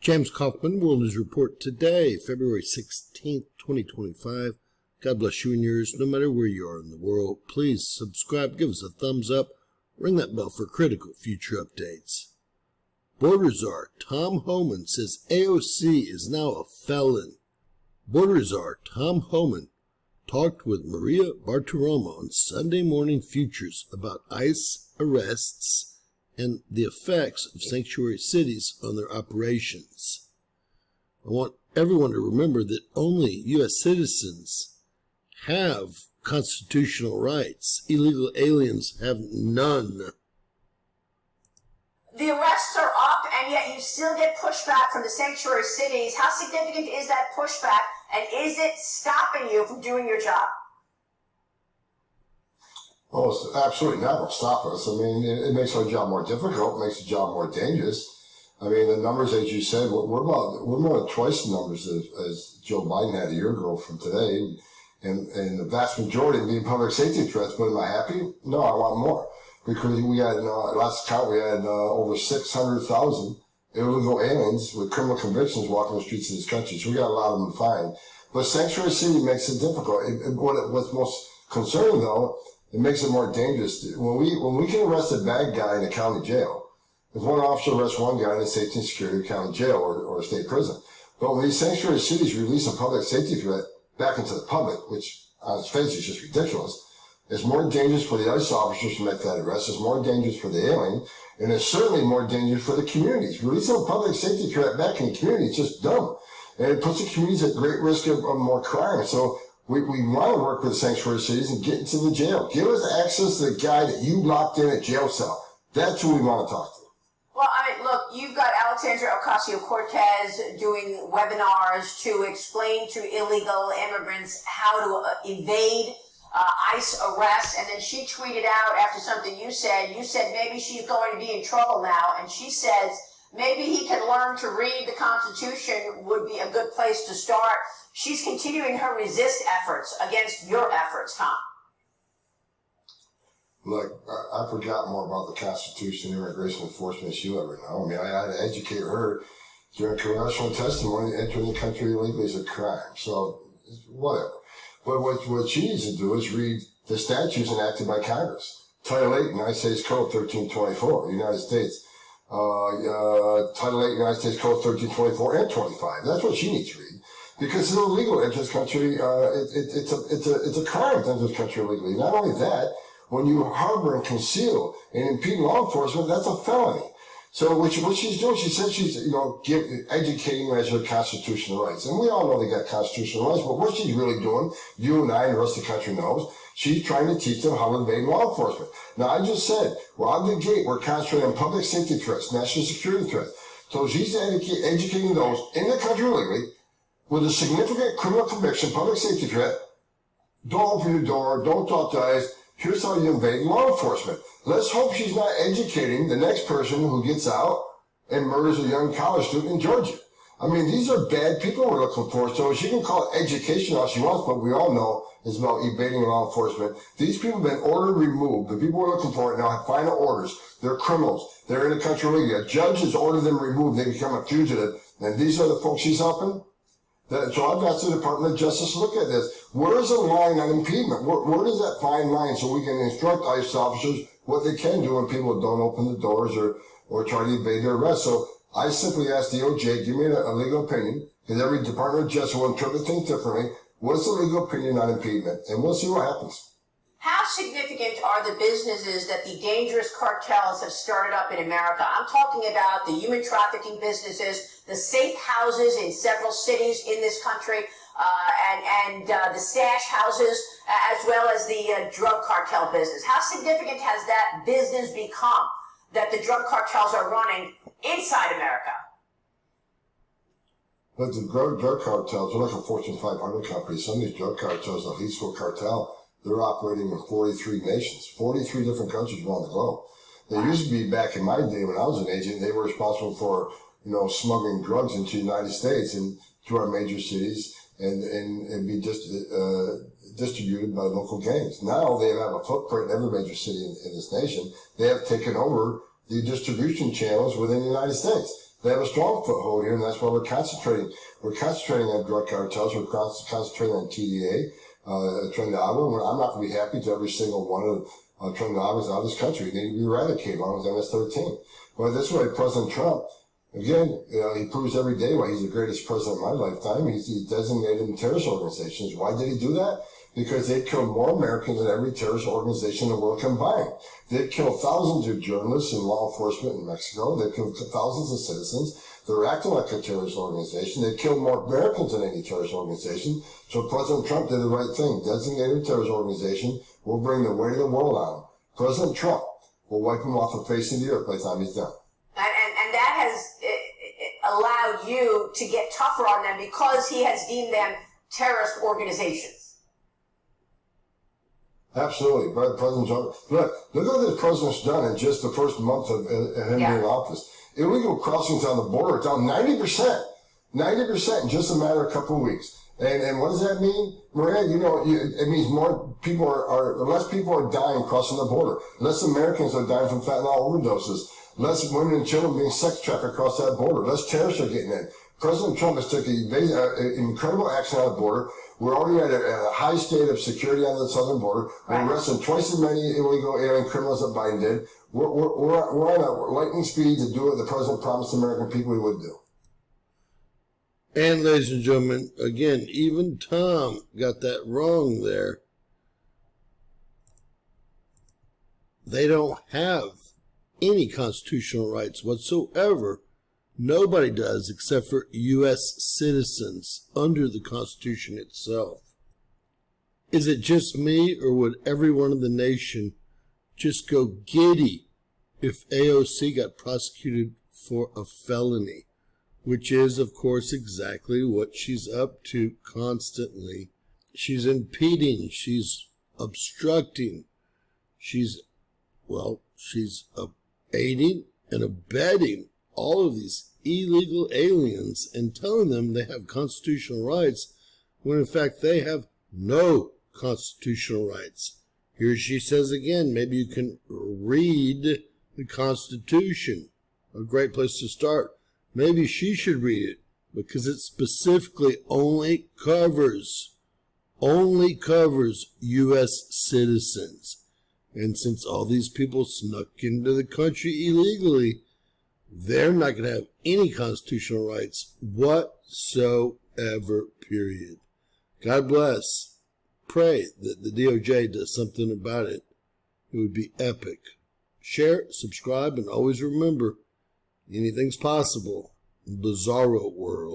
James Kaufman, World News Report today, February 16th, 2025. God bless you and yours, no matter where you are in the world. Please subscribe, give us a thumbs up, ring that bell for critical future updates. Border Czar Tom Homan says AOC is now a felon. Border Czar Tom Homan talked with Maria Bartiromo on Sunday Morning Futures about ICE arrests and the effects of sanctuary cities on their operations. I want everyone to remember that only U.S. citizens have constitutional rights. Illegal aliens have none. The arrests are up, and yet you still get pushback from the sanctuary cities. How significant is that pushback, and is it stopping you from doing your job? Oh, it's absolutely not going to stop us. I mean, it makes our job more difficult, it makes the job more dangerous. I mean, the numbers, as you said, we're more than twice the numbers as Joe Biden had a year ago from today. And the vast majority of being public safety threats. But am I happy? No, I want more. Because we had, last count, we had over 600,000 illegal aliens with criminal convictions walking the streets of this country. So we got a lot of them to find. But sanctuary city makes it difficult. What's most concerning, though, it makes it more dangerous. When we can arrest a bad guy in a county jail, if one officer arrests one guy in a safety and security county jail or a state prison, but when these sanctuary cities release a public safety threat back into the public, which on its face is just ridiculous, it's more dangerous for the ICE officers to make that arrest, it's more dangerous for the alien, and it's certainly more dangerous for the communities. Releasing a public safety threat back in the community is just dumb. And it puts the communities at great risk of more crime. So we want to work with the sanctuary cities and get into the jail. Give us access to the guy that you locked in a jail cell. That's who we want to talk to. Well, I mean, look, you've got Alexandria Ocasio-Cortez doing webinars to explain to illegal immigrants how to evade ICE arrests, and then she tweeted out after something you said maybe she's going to be in trouble now, and she says maybe he can learn to read the Constitution would be a good place to start. She's continuing her resist efforts against your efforts, Tom. Look, I forgot more about the Constitution and immigration enforcement as you ever know. I mean, I had to educate her during congressional testimony. Entering the country illegally is a crime. So, whatever. But what she needs to do is read the statutes enacted by Congress. Title 8, United States Code 1324, United States. Title 8, United States Code 1324 and 25. That's what she needs to read. Because it's illegal to enter this country. It's a crime to enter this country illegally. Not only that, when you harbor and conceal and impede law enforcement, that's a felony. So what she's doing, she says she's, educating them as her constitutional rights. And we all know they got constitutional rights, but what she's really doing, you and I and the rest of the country knows, she's trying to teach them how to evade law enforcement. Now, I just said, well, out of the gate, we're concentrating on public safety threats, national security threats. So she's educating those in the country illegally with a significant criminal conviction, public safety threat. Don't open your door, don't talk to ICE. Here's how you invade law enforcement. Let's hope she's not educating the next person who gets out and murders a young college student in Georgia. I mean, these are bad people we're looking for. So she can call it education all she wants, but we all know it's about evading law enforcement. These people have been ordered removed. The people we're looking for now have final orders. They're criminals. They're in the country illegally. A judge has ordered them removed. They become a fugitive. And these are the folks she's helping? So I've asked the Department of Justice to look at this. Where is the line on impediment? Where does that fine line so we can instruct ICE officers what they can do when people don't open the doors or try to evade their arrest? So I simply asked DOJ, give me a legal opinion, because every Department of Justice will interpret things differently. What's the legal opinion on impediment? And we'll see what happens. How significant are the businesses that the dangerous cartels have started up in America? I'm talking about the human trafficking businesses, the safe houses in several cities in this country, and the stash houses, as well as the drug cartel business. How significant has that business become that the drug cartels are running inside America? But the drug cartels, they're like a Fortune 500 company. Some of these drug cartels, the Jalisco cartel, they're operating in 43 nations, 43 different countries around the globe. They used to be, back in my day when I was an agent, they were responsible for, smuggling drugs into the United States and to our major cities and be just distributed by local gangs. Now they have a footprint in every major city in this nation. They have taken over the distribution channels within the United States. They have a strong foothold here, and that's why we're concentrating. We're concentrating on drug cartels. We're concentrating on TDA, Trindava. I'm not going to be happy to every single one of Trindavas out of this country. They need to be eradicated along with MS-13. But this way, President Trump, again, he proves every day why he's the greatest president of my lifetime. He designated them terrorist organizations. Why did he do that? Because they killed more Americans than every terrorist organization in the world combined. They killed thousands of journalists and law enforcement in Mexico. They killed thousands of citizens. They're acting like a terrorist organization. They killed more Americans than any terrorist organization. So President Trump did the right thing. Designated a terrorist organization will bring the weight of the world on him. President Trump will wipe him off the face of the earth by the time he's done. And that has allowed you to get tougher on them because he has deemed them terrorist organizations. Absolutely. President Trump, look at what this president's done in just the first month of him being in office. Illegal crossings on the border down 90%. 90% in just a matter of a couple of weeks. And what does that mean, Maria? It means more people less people are dying crossing the border. Less Americans are dying from fentanyl overdoses. Less women and children being sex trafficked across that border. Less terrorists are getting in. President Trump has taken incredible action on the border. We're already at a high state of security on the southern border. We're arresting twice as many illegal alien criminals that Biden did. We're on a lightning speed to do what the president promised the American people he would do. And ladies and gentlemen, again, even Tom got that wrong there. They don't have any constitutional rights whatsoever. Nobody does except for U.S. citizens under the Constitution itself. Is it just me, or would everyone in the nation just go giddy if AOC got prosecuted for a felony? Which is, of course, exactly what she's up to constantly. She's impeding, she's obstructing, she's aiding and abetting all of these illegal aliens and telling them they have constitutional rights when in fact they have no constitutional rights. Here she says again, maybe you can read the Constitution. A great place to start. Maybe she should read it because it specifically only covers U.S. citizens. And since all these people snuck into the country illegally, they're not going to have any constitutional rights whatsoever, period. God bless. Pray that the DOJ does something about it. It would be epic. Share, subscribe, and always remember, anything's possible in the bizarro world.